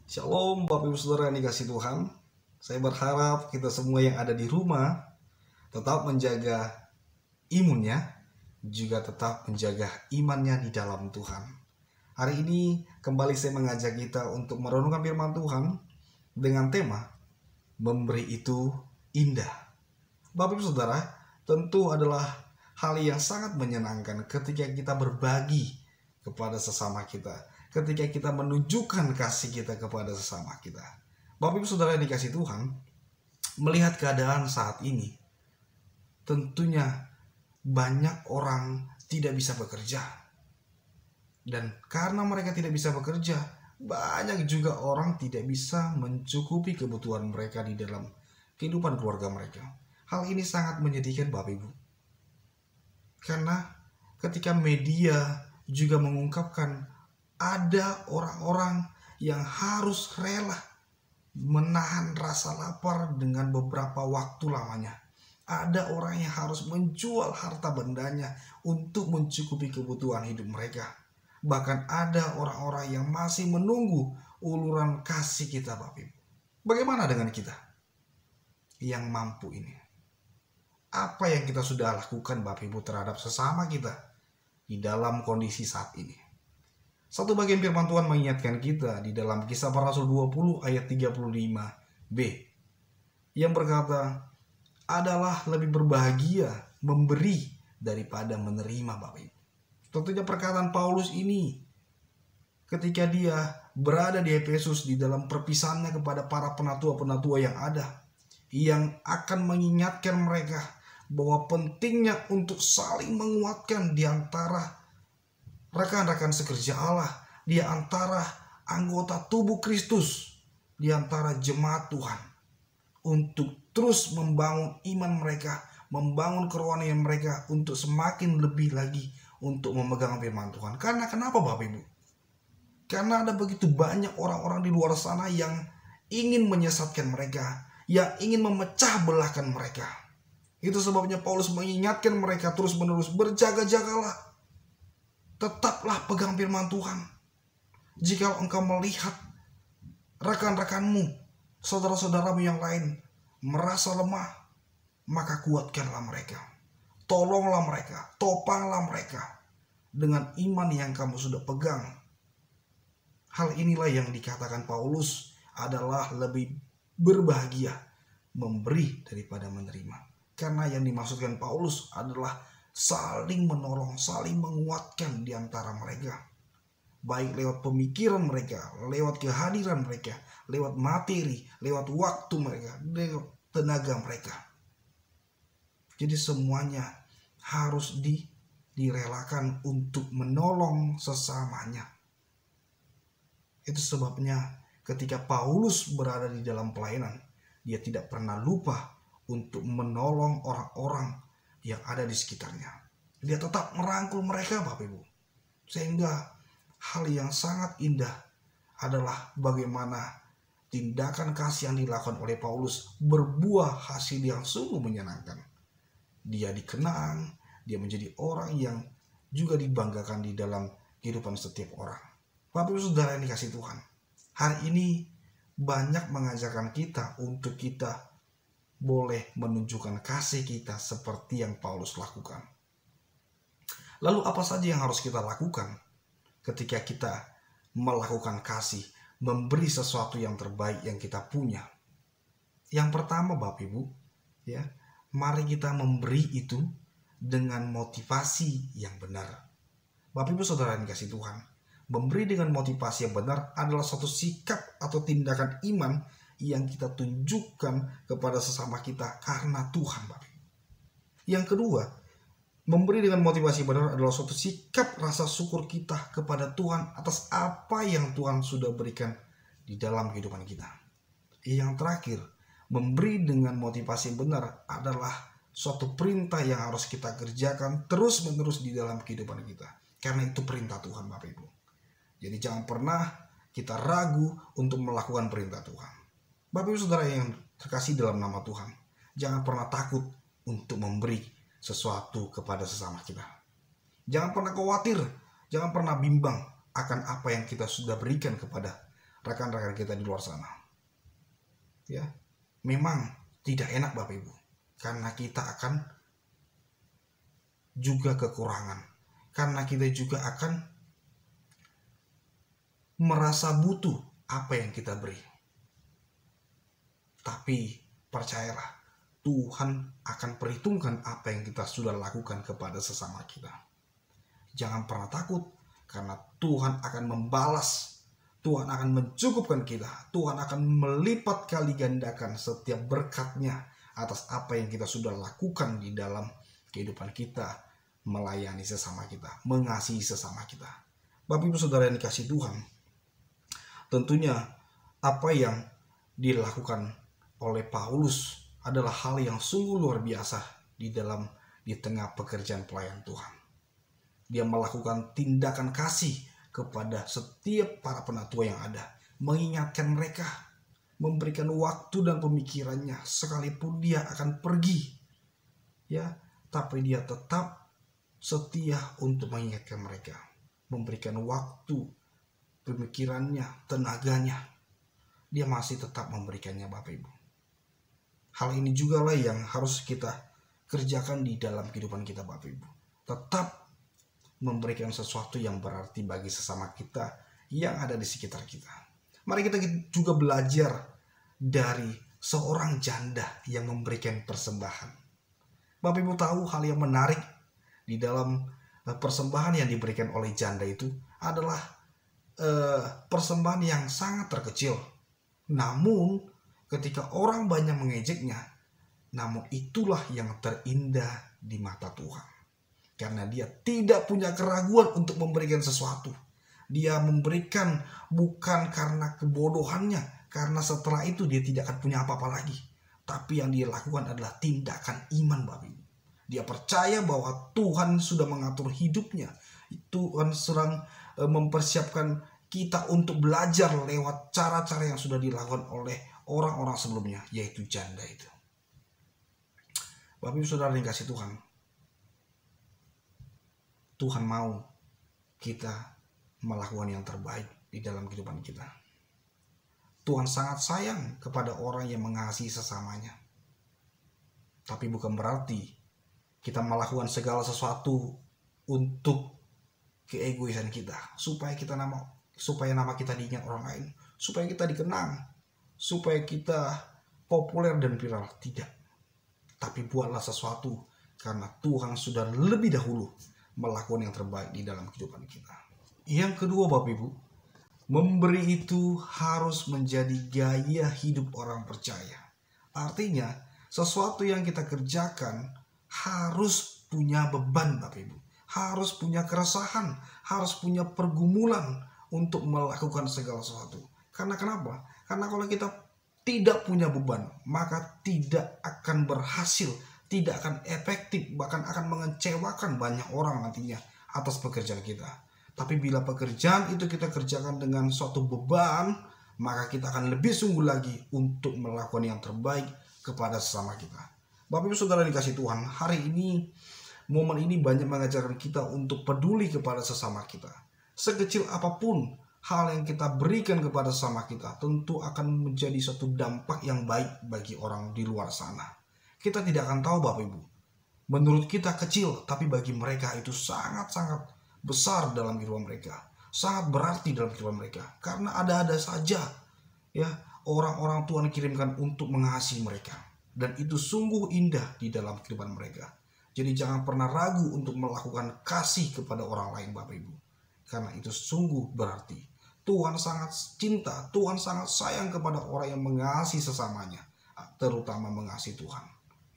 Shalom Bapak Ibu Saudara yang dikasih Tuhan. Saya berharap kita semua yang ada di rumah tetap menjaga imunnya, juga tetap menjaga imannya di dalam Tuhan. Hari ini kembali saya mengajak kita untuk merenungkan firman Tuhan dengan tema memberi itu indah. Bapak Ibu Saudara, tentu adalah hal yang sangat menyenangkan ketika kita berbagi kepada sesama kita, ketika kita menunjukkan kasih kita kepada sesama kita. Bapak Ibu Saudara yang dikasih Tuhan, melihat keadaan saat ini, tentunya banyak orang tidak bisa bekerja. Dan karena mereka tidak bisa bekerja, banyak juga orang tidak bisa mencukupi kebutuhan mereka di dalam kehidupan keluarga mereka. Hal ini sangat menyedihkan Bapak Ibu. Karena ketika media juga mengungkapkan ada orang-orang yang harus rela menahan rasa lapar dengan beberapa waktu lamanya. Ada orang yang harus menjual harta bendanya untuk mencukupi kebutuhan hidup mereka. Bahkan ada orang-orang yang masih menunggu uluran kasih kita, Bapak Ibu. Bagaimana dengan kita yang mampu ini? Apa yang kita sudah lakukan Bapak Ibu terhadap sesama kita di dalam kondisi saat ini? Satu bagian firman Tuhan mengingatkan kita di dalam Kisah Para Rasul 20 ayat 35b yang berkata, adalah lebih berbahagia memberi daripada menerima Bapak Ibu. Tentunya perkataan Paulus ini ketika dia berada di Efesus di dalam perpisahannya kepada para penatua-penatua yang ada, yang akan mengingatkan mereka bahwa pentingnya untuk saling menguatkan di antara rekan-rekan sekerja Allah, di antara anggota tubuh Kristus, di antara jemaat Tuhan, untuk terus membangun iman mereka, membangun kerohanian mereka untuk semakin lebih lagi untuk memegang firman Tuhan. Karena kenapa Bapak Ibu? Karena ada begitu banyak orang-orang di luar sana yang ingin menyesatkan mereka, yang ingin memecah belahkan mereka. Itu sebabnya Paulus mengingatkan mereka terus-menerus, berjaga-jagalah. Tetaplah pegang firman Tuhan. Jika engkau melihat rekan-rekanmu, saudara-saudaramu yang lain merasa lemah, maka kuatkanlah mereka. Tolonglah mereka, topanglah mereka dengan iman yang kamu sudah pegang. Hal inilah yang dikatakan Paulus adalah lebih berbahagia memberi daripada menerima. Karena yang dimaksudkan Paulus adalah saling menolong, saling menguatkan di antara mereka. Baik lewat pemikiran mereka, lewat kehadiran mereka, lewat materi, lewat waktu mereka, lewat tenaga mereka. Jadi semuanya harus direlakan untuk menolong sesamanya. Itu sebabnya ketika Paulus berada di dalam pelayanan, dia tidak pernah lupa untuk menolong orang-orang yang ada di sekitarnya. Dia tetap merangkul mereka Bapak Ibu. Sehingga hal yang sangat indah adalah bagaimana tindakan kasih yang dilakukan oleh Paulus berbuah hasil yang sungguh menyenangkan. Dia dikenang, dia menjadi orang yang juga dibanggakan di dalam kehidupan setiap orang. Bapak Ibu Saudara yang dikasih Tuhan, hari ini banyak mengajarkan kita untuk kita boleh menunjukkan kasih kita seperti yang Paulus lakukan. Lalu apa saja yang harus kita lakukan ketika kita melakukan kasih, memberi sesuatu yang terbaik yang kita punya? Yang pertama Bapak Ibu, ya, mari kita memberi itu dengan motivasi yang benar. Bapak Ibu Saudara yang dikasih Tuhan, memberi dengan motivasi yang benar adalah suatu sikap atau tindakan iman yang kita tunjukkan kepada sesama kita karena Tuhan Bapak. Yang kedua, memberi dengan motivasi benar adalah suatu sikap rasa syukur kita kepada Tuhan atas apa yang Tuhan sudah berikan di dalam kehidupan kita. Yang terakhir, memberi dengan motivasi benar adalah suatu perintah yang harus kita kerjakan terus-menerus di dalam kehidupan kita. Karena itu perintah Tuhan Bapak Ibu. Jadi jangan pernah kita ragu untuk melakukan perintah Tuhan. Bapak Ibu Saudara yang terkasih dalam nama Tuhan, jangan pernah takut untuk memberi sesuatu kepada sesama kita. Jangan pernah khawatir, jangan pernah bimbang akan apa yang kita sudah berikan kepada rekan-rekan kita di luar sana. Ya, memang tidak enak Bapak Ibu, karena kita akan juga kekurangan, karena kita juga akan merasa butuh apa yang kita beri. Tapi percayalah, Tuhan akan perhitungkan apa yang kita sudah lakukan kepada sesama kita. Jangan pernah takut, karena Tuhan akan membalas. Tuhan akan mencukupkan kita. Tuhan akan melipat kali gandakan setiap berkatnya atas apa yang kita sudah lakukan di dalam kehidupan kita, melayani sesama kita, mengasihi sesama kita. Bapak Ibu Saudara yang dikasihi Tuhan, tentunya apa yang dilakukan oleh Paulus adalah hal yang sungguh luar biasa di tengah pekerjaan pelayan Tuhan. Dia melakukan tindakan kasih kepada setiap para penatua yang ada, mengingatkan mereka, memberikan waktu dan pemikirannya, sekalipun dia akan pergi, ya, tapi dia tetap setia untuk mengingatkan mereka, memberikan waktu, pemikirannya, tenaganya, dia masih tetap memberikannya Bapak Ibu. Hal ini juga lah yang harus kita kerjakan di dalam kehidupan kita Bapak Ibu. Tetap memberikan sesuatu yang berarti bagi sesama kita yang ada di sekitar kita. Mari kita juga belajar dari seorang janda yang memberikan persembahan. Bapak Ibu tahu hal yang menarik di dalam persembahan yang diberikan oleh janda itu adalah persembahan yang sangat terkecil. Namun ketika orang banyak mengejeknya, namun itulah yang terindah di mata Tuhan. Karena dia tidak punya keraguan untuk memberikan sesuatu. Dia memberikan bukan karena kebodohannya, karena setelah itu dia tidak akan punya apa-apa lagi. Tapi yang dia lakukan adalah tindakan iman Bapak Ibu. Dia percaya bahwa Tuhan sudah mengatur hidupnya. Tuhan sedang mempersiapkan kita untuk belajar lewat cara-cara yang sudah dilakukan oleh orang-orang sebelumnya, yaitu janda itu. Bapak Ibu Saudara yang kasih Tuhan, Tuhan mau kita melakukan yang terbaik di dalam kehidupan kita. Tuhan sangat sayang kepada orang yang mengasihi sesamanya. Tapi bukan berarti kita melakukan segala sesuatu untuk keegoisan kita, supaya nama kita diingat orang lain, supaya kita dikenang, supaya kita populer dan viral. Tidak. Tapi buatlah sesuatu karena Tuhan sudah lebih dahulu melakukan yang terbaik di dalam kehidupan kita. Yang kedua Bapak Ibu, memberi itu harus menjadi gaya hidup orang percaya. Artinya sesuatu yang kita kerjakan harus punya beban Bapak Ibu, harus punya keresahan, harus punya pergumulan untuk melakukan segala sesuatu. Karena kenapa? Karena kalau kita tidak punya beban, maka tidak akan berhasil, tidak akan efektif, bahkan akan mengecewakan banyak orang nantinya atas pekerjaan kita. Tapi bila pekerjaan itu kita kerjakan dengan suatu beban, maka kita akan lebih sungguh lagi untuk melakukan yang terbaik kepada sesama kita. Bapak Ibu Saudara dikasih Tuhan, hari ini, momen ini banyak mengajarkan kita untuk peduli kepada sesama kita. Sekecil apapun hal yang kita berikan kepada sesama kita, tentu akan menjadi suatu dampak yang baik bagi orang di luar sana. Kita tidak akan tahu Bapak Ibu. Menurut kita kecil, tapi bagi mereka itu sangat-sangat besar dalam kehidupan mereka. Sangat berarti dalam kehidupan mereka. Karena ada-ada saja ya orang-orang Tuhan kirimkan untuk mengasihi mereka. Dan itu sungguh indah di dalam kehidupan mereka. Jadi jangan pernah ragu untuk melakukan kasih kepada orang lain Bapak Ibu. Karena itu sungguh berarti. Tuhan sangat cinta, Tuhan sangat sayang kepada orang yang mengasihi sesamanya. Terutama mengasihi Tuhan.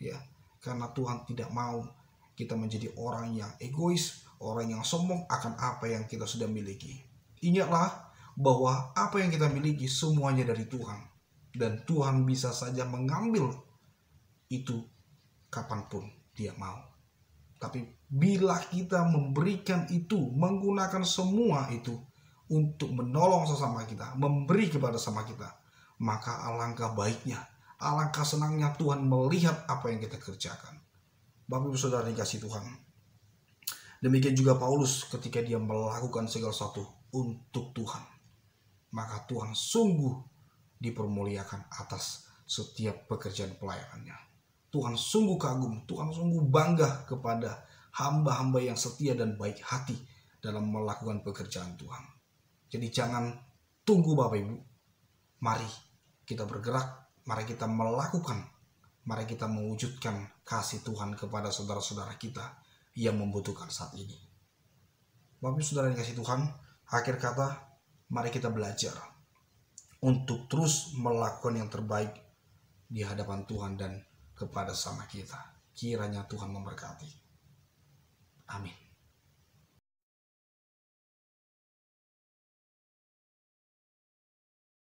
Ya, karena Tuhan tidak mau kita menjadi orang yang egois, orang yang sombong akan apa yang kita sudah miliki. Ingatlah bahwa apa yang kita miliki semuanya dari Tuhan. Dan Tuhan bisa saja mengambil itu kapanpun dia mau. Tapi bila kita memberikan itu, menggunakan semua itu untuk menolong sesama kita, memberi kepada sesama kita, maka alangkah baiknya, alangkah senangnya Tuhan melihat apa yang kita kerjakan. Bapak Ibu Saudara dikasih Tuhan. Demikian juga Paulus ketika dia melakukan segala sesuatu untuk Tuhan. maka Tuhan sungguh dipermuliakan atas setiap pekerjaan pelayanannya. Tuhan sungguh kagum, Tuhan sungguh bangga kepada hamba-hamba yang setia dan baik hati dalam melakukan pekerjaan Tuhan. Jadi jangan tunggu Bapak Ibu. Mari kita bergerak, mari kita melakukan, mari kita mewujudkan kasih Tuhan kepada saudara-saudara kita yang membutuhkan saat ini. Bapak Ibu Saudara yang kasih Tuhan, akhir kata mari kita belajar untuk terus melakukan yang terbaik di hadapan Tuhan dan kepada sama kita. Kiranya Tuhan memberkati. Amin.